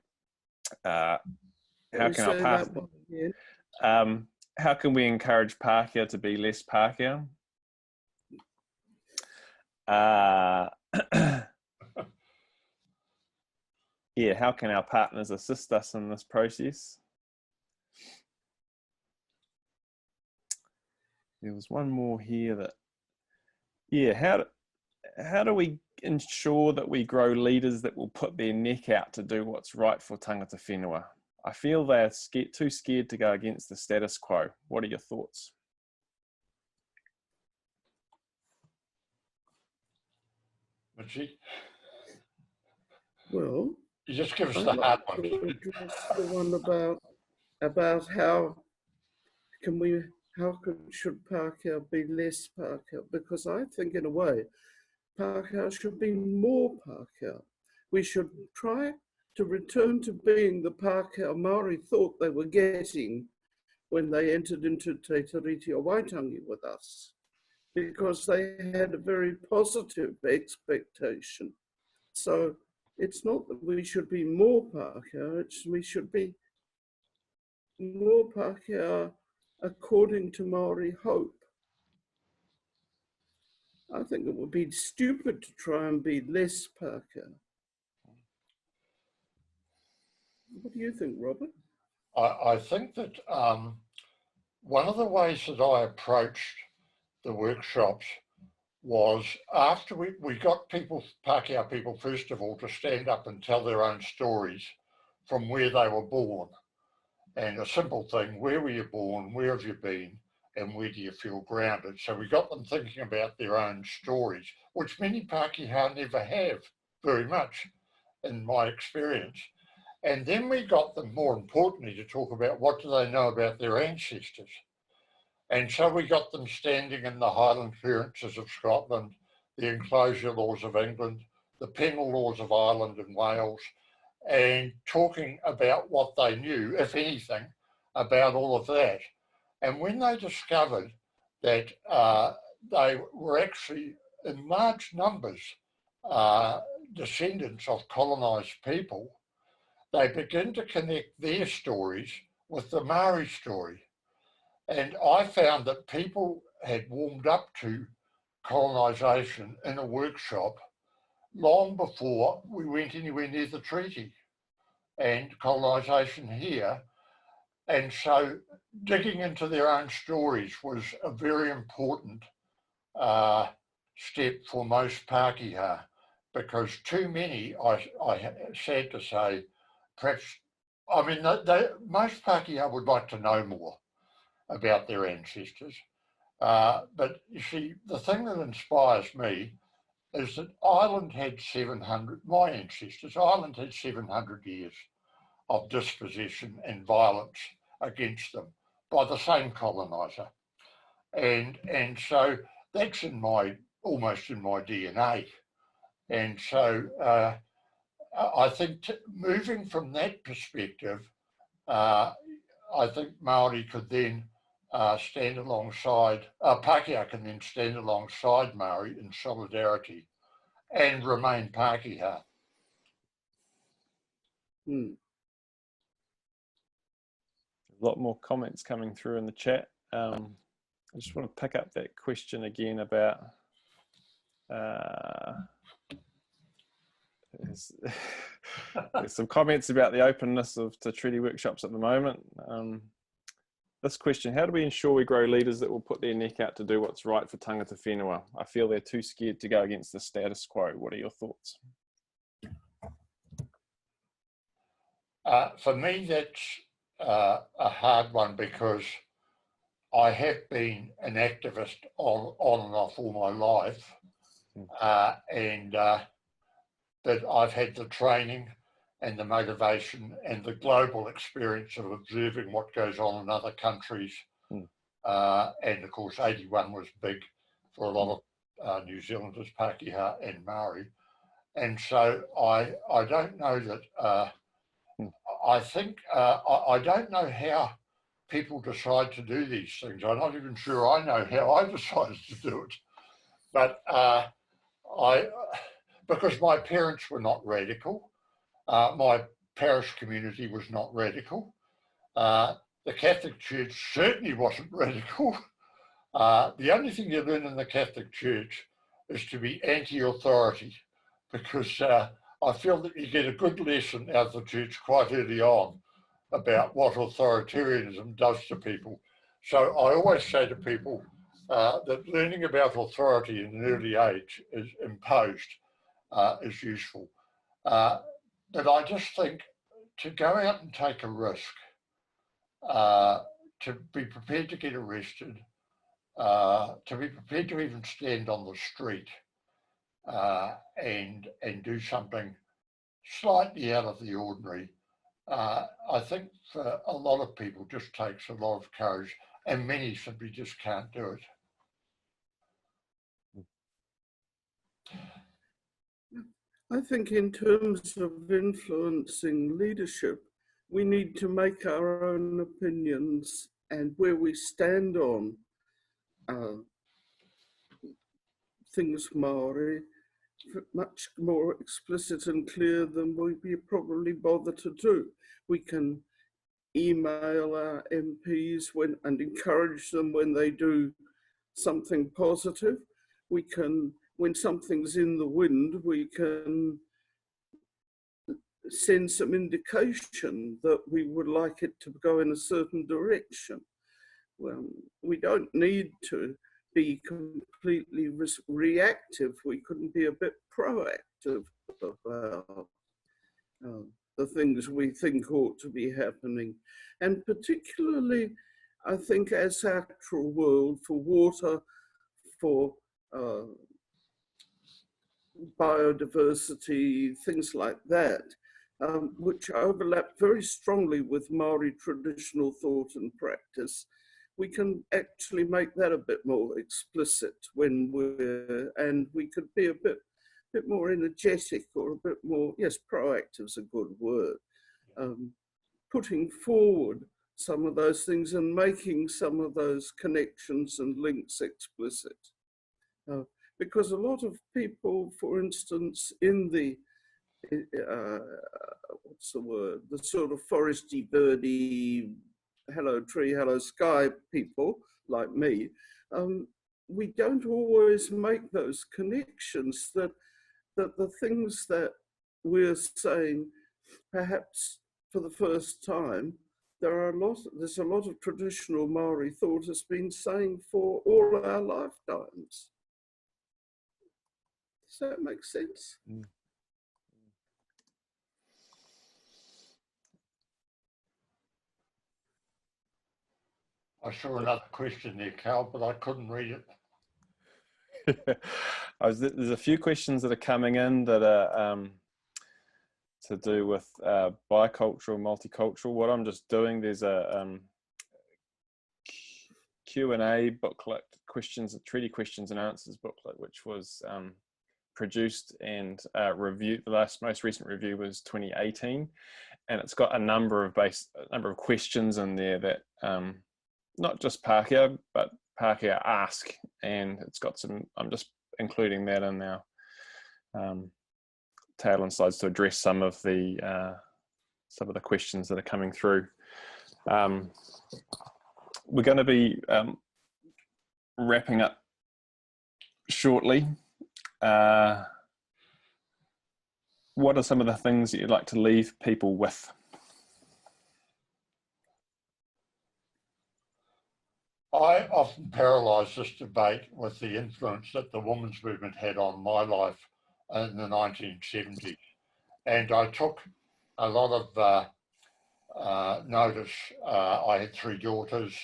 How can we encourage Pākehā to be less Pākehā? Yeah, how can our partners assist us in this process? There was one more here that, yeah, how do we ensure that we grow leaders that will put their neck out to do what's right for tangata whenua? I feel they're too scared to go against the status quo. What are your thoughts? Mitzi? Well, You just give us the hard one. The one about how should Pākehā be less Pākehā? Because I think in a way, Pākehā should be more Pākehā. We should try to return to being the Pākehā Māori thought they were getting when they entered into Te Tiriti o Waitangi with us, because they had a very positive expectation. So it's not that we should be more Pākehā, we should be more Pākehā according to Māori hope. I think it would be stupid to try and be less Pākehā. What do you think, Robert? I think that one of the ways that I approached the workshops was after we got people, Pākehā people, first of all, to stand up and tell their own stories from where they were born. And a simple thing, where were you born, where have you been, and where do you feel grounded? So we got them thinking about their own stories, which many Pākehā never have very much, in my experience. And then we got them, more importantly, to talk about what do they know about their ancestors. And so we got them standing in the Highland clearances of Scotland, the enclosure laws of England, the penal laws of Ireland and Wales, and talking about what they knew, if anything, about all of that. And when they discovered that they were actually in large numbers descendants of colonised people, they begin to connect their stories with the Maori story. And I found that people had warmed up to colonisation in a workshop long before we went anywhere near the treaty and colonisation here. And so digging into their own stories was a very important step for most Pākehā, because too many, I sad to say, perhaps, I mean, most Pākehā would like to know more about their ancestors. But you see, the thing that inspires me is that Ireland had 700, my ancestors, Ireland had 700 years of dispossession and violence against them by the same coloniser. And so that's almost in my DNA. And so I think moving from that perspective, I think Māori could then stand alongside, Pākehā can then stand alongside Māori in solidarity and remain Pākehā. A lot more comments coming through in the chat. I just want to pick up that question again about there's some comments about the openness of to treaty workshops at the moment. This question, how do we ensure we grow leaders that will put their neck out to do what's right for tangata whenua? I feel they're too scared to go against the status quo. What are your thoughts? For me, that's a hard one, because I have been an activist on and off all my life, but I've had the training and the motivation and the global experience of observing what goes on in other countries. And of course, 81 was big for a lot of New Zealanders, Pākehā and Māori. And so I don't know that, I think, I don't know how people decide to do these things. I'm not even sure I know how I decided to do it. But because my parents were not radical, my parish community was not radical. The Catholic Church certainly wasn't radical. The only thing you learn in the Catholic Church is to be anti-authority, because I feel that you get a good lesson out of the church quite early on about what authoritarianism does to people. So I always say to people that learning about authority in an early age is imposed is useful. But I just think to go out and take a risk, to be prepared to get arrested, to be prepared to even stand on the street and do something slightly out of the ordinary, I think for a lot of people just takes a lot of courage, and many simply just can't do it. I think in terms of influencing leadership, we need to make our own opinions and where we stand on things Māori much more explicit and clear than we probably bother to do. We can email our MPs and encourage them when they do something positive. We can, when something's in the wind, we can send some indication that we would like it to go in a certain direction. Well, we don't need to be completely reactive. We couldn't be a bit proactive about the things we think ought to be happening. And particularly, I think as actual world, for water, for biodiversity, things like that, which overlap very strongly with Māori traditional thought and practice, we can actually make that a bit more explicit when and we could be a bit more energetic, or a bit more, yes, proactive is a good word, putting forward some of those things and making some of those connections and links explicit. Because a lot of people, for instance, in the, what's the word, the sort of foresty, birdy, hello tree, hello sky people like me, we don't always make those connections that the things that we're saying, perhaps for the first time, there's a lot of traditional Māori thought has been saying for all our lifetimes. Does that make sense? Mm. I saw another question there, Cal, but I couldn't read it. There's a few questions that are coming in that are to do with bicultural, multicultural. What I'm just doing, there's a Q&A booklet, treaty questions and answers booklet, which was produced and reviewed. The most recent review was 2018, and it's got a number of questions in there that not just Pākehā, but Pākehā ask, and it's got some. I'm just including that in our tail end slides to address some of the questions that are coming through. We're going to be wrapping up shortly. What are some of the things that you'd like to leave people with? I often parallelise this debate with the influence that the women's movement had on my life in the 1970s. And I took a lot of notice. I had 3 daughters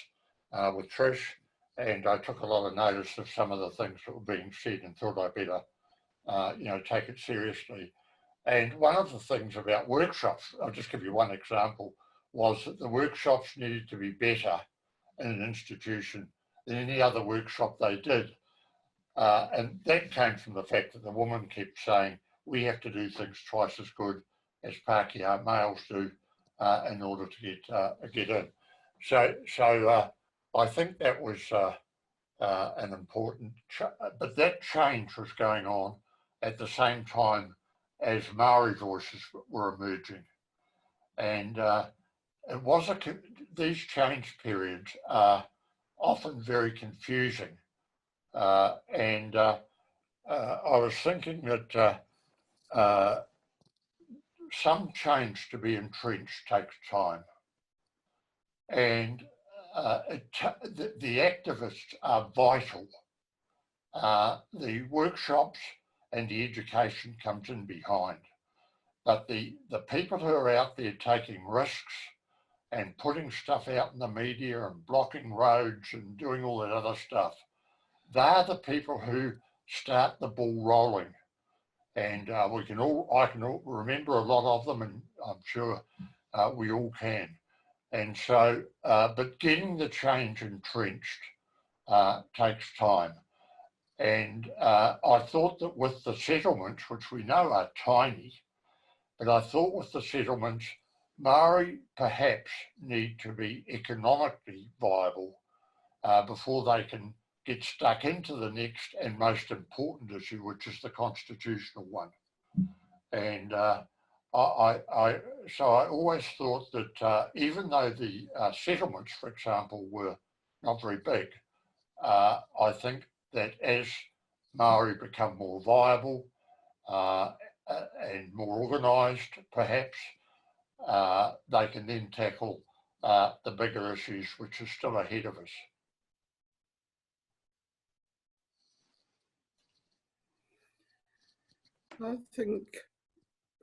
with Trish, and I took a lot of notice of some of the things that were being said and thought I better, take it seriously. And one of the things about workshops, I'll just give you one example, was that the workshops needed to be better in an institution than any other workshop they did. And that came from the fact that the woman kept saying, we have to do things twice as good as Pākehā males do in order to get in. So I think that was an important, but that change was going on at the same time as Maori voices were emerging. And it was these change periods are often very confusing. And I was thinking that some change to be entrenched takes time. And the activists are vital. The workshops and the education comes in behind. But the people who are out there taking risks and putting stuff out in the media and blocking roads and doing all that other stuff, they're the people who start the ball rolling. And I can all remember a lot of them, and I'm sure we all can. And so, but getting the change entrenched takes time. And I thought that with the settlements, which we know are tiny, but I thought with the settlements, Māori perhaps need to be economically viable before they can get stuck into the next and most important issue, which is the constitutional one. And so I always thought that even though the settlements, for example, were not very big, I think that as Māori become more viable and more organised, perhaps, they can then tackle the bigger issues which are still ahead of us. I think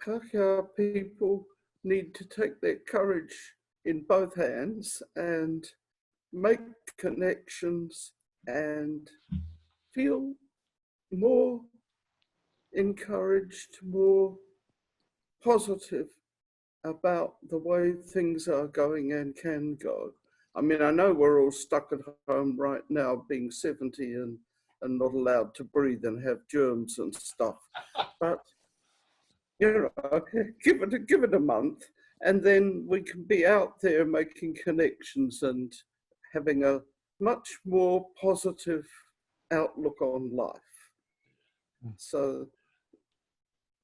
Pākehā people need to take their courage in both hands and make connections and feel more encouraged, more positive about the way things are going and can go. I mean, I know we're all stuck at home right now being 70 and not allowed to breathe and have germs and stuff, but you know, give it a month, and then we can be out there making connections and having a much more positive outlook on life. So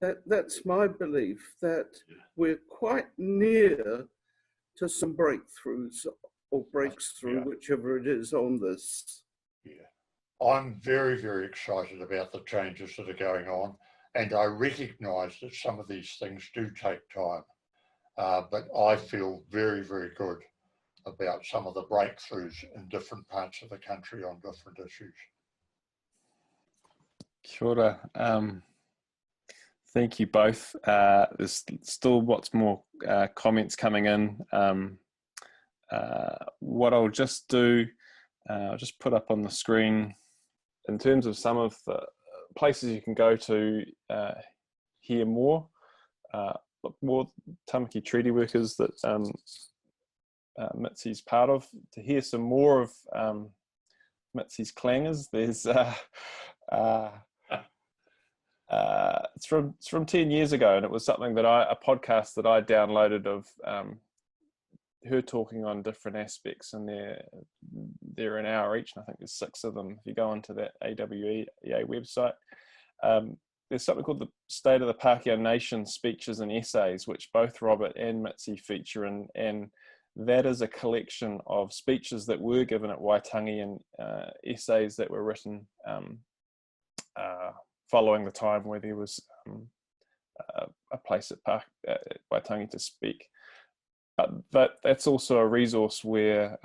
that's my belief, that we're quite near to some breakthroughs or breaks through, whichever it is, on this. Yeah, I'm very, very excited about the changes that are going on, and I recognise that some of these things do take time, but I feel very, very good about some of the breakthroughs in different parts of the country on different issues. Kia ora. Thank you both. There's still lots more comments coming in. What I'll just do, I'll just put up on the screen in terms of some of the places you can go to hear more, more Tamaki treaty workers that Mitzi's part of, to hear some more of Mitzi's clangers. There's it's from 10 years ago, and it was something that a podcast that I downloaded of her talking on different aspects, and they're an hour each, and I think there's 6 of them. If you go onto that AWEA website, there's something called the State of the Pākehā Nation Speeches and Essays, which both Robert and Mitzi feature in, and that is a collection of speeches that were given at Waitangi and essays that were written following the time where there was a place at Waitangi to speak. But that's also a resource where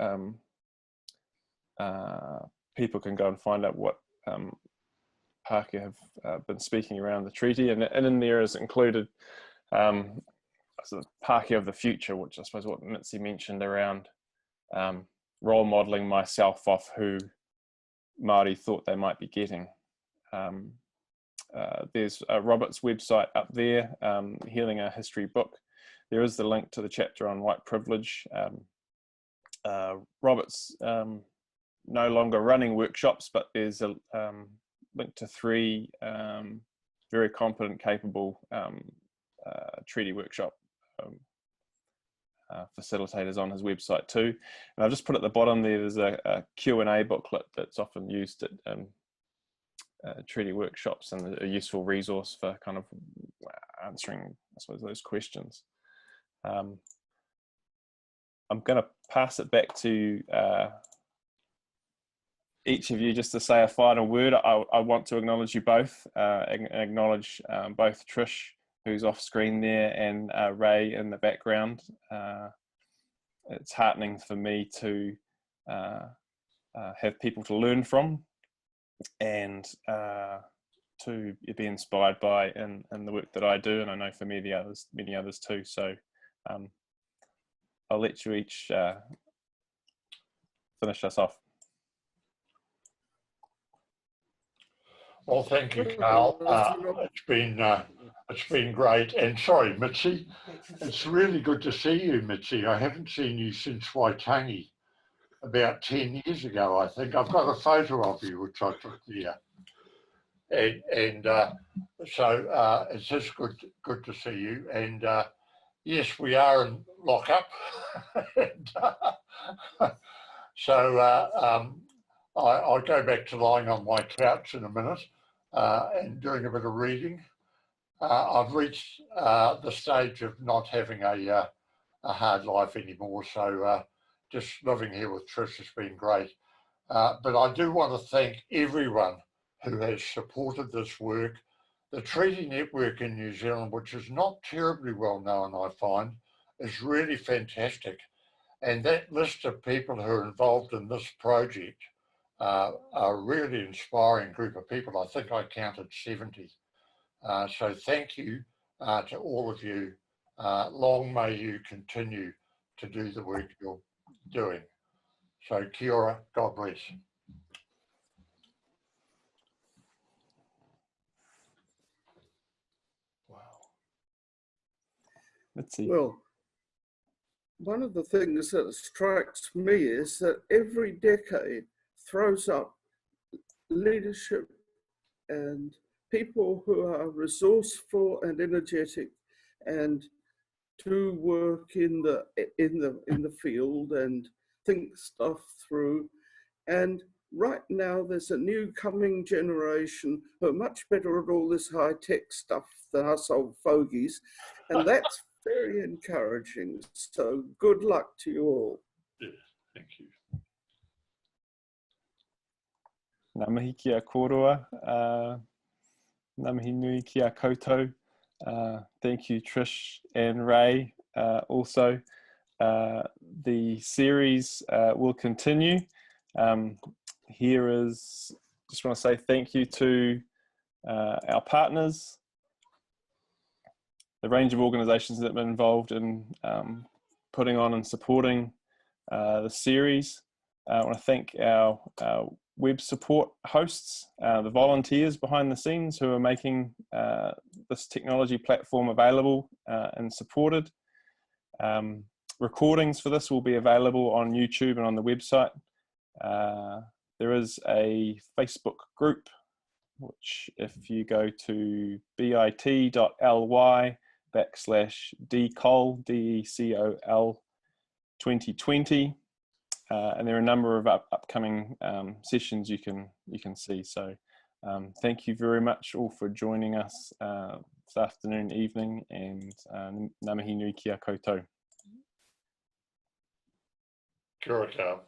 people can go and find out what Pākehā have been speaking around the treaty, and in there is included sort of Pākehā of the future, which I suppose what Mitzi mentioned around role modelling myself off who Māori thought they might be getting. There's Robert's website up there, Healing Our History book. There is the link to the chapter on white privilege. Robert's no longer running workshops, but there's a link to 3 very competent, capable treaty workshop facilitators on his website too. And I've just put at the bottom there's a Q&A booklet that's often used at treaty workshops, and a useful resource for kind of answering, I suppose, those questions. I'm going to pass it back to each of you just to say a final word. I want to acknowledge you both, acknowledge both Trish, who's off screen there, and Ray in the background. It's heartening for me to have people to learn from and to be inspired by in the work that I do, and I know for many others too. So I'll let you each finish us off. Well, thank you, Carl. It's been great. And sorry, Mitzi, it's really good to see you, Mitzi. I haven't seen you since Waitangi about 10 years ago, I think. I've got a photo of you, which I took there. So it's just good to see you. And yes, we are in lockup. I'll go back to lying on my couch in a minute and doing a bit of reading. I've reached the stage of not having a hard life anymore, so just living here with Trish has been great. But I do want to thank everyone who has supported this work. The Treaty Network in New Zealand, which is not terribly well known, I find, is really fantastic. And that list of people who are involved in this project are a really inspiring group of people. I think I counted 70. So thank you to all of you. Long may you continue to do the work you're doing. So kia ora, God bless. Mitzi. Well, one of the things that strikes me is that every decade throws up leadership and people who are resourceful and energetic and do work in the field and think stuff through. And right now there's a new coming generation who are much better at all this high-tech stuff than us old fogies, and that's very encouraging. So good luck to you all. Yeah, thank you. Ngā mihi kia kōrua, ngā mihi nui kia koutou. Thank you, Trish and Ray. Also, the series will continue. Here is, just want to say thank you to our partners, the range of organisations that have been involved in putting on and supporting the series. I want to thank our web support hosts, the volunteers behind the scenes who are making this technology platform available and supported. Recordings for this will be available on YouTube and on the website. There is a Facebook group, which if you go to bit.ly/decol, DECOL 2020, and there are a number of upcoming sessions you can see. So thank you very much all for joining us this afternoon, evening, and ngā mihi nui kia koutou. Kia ora.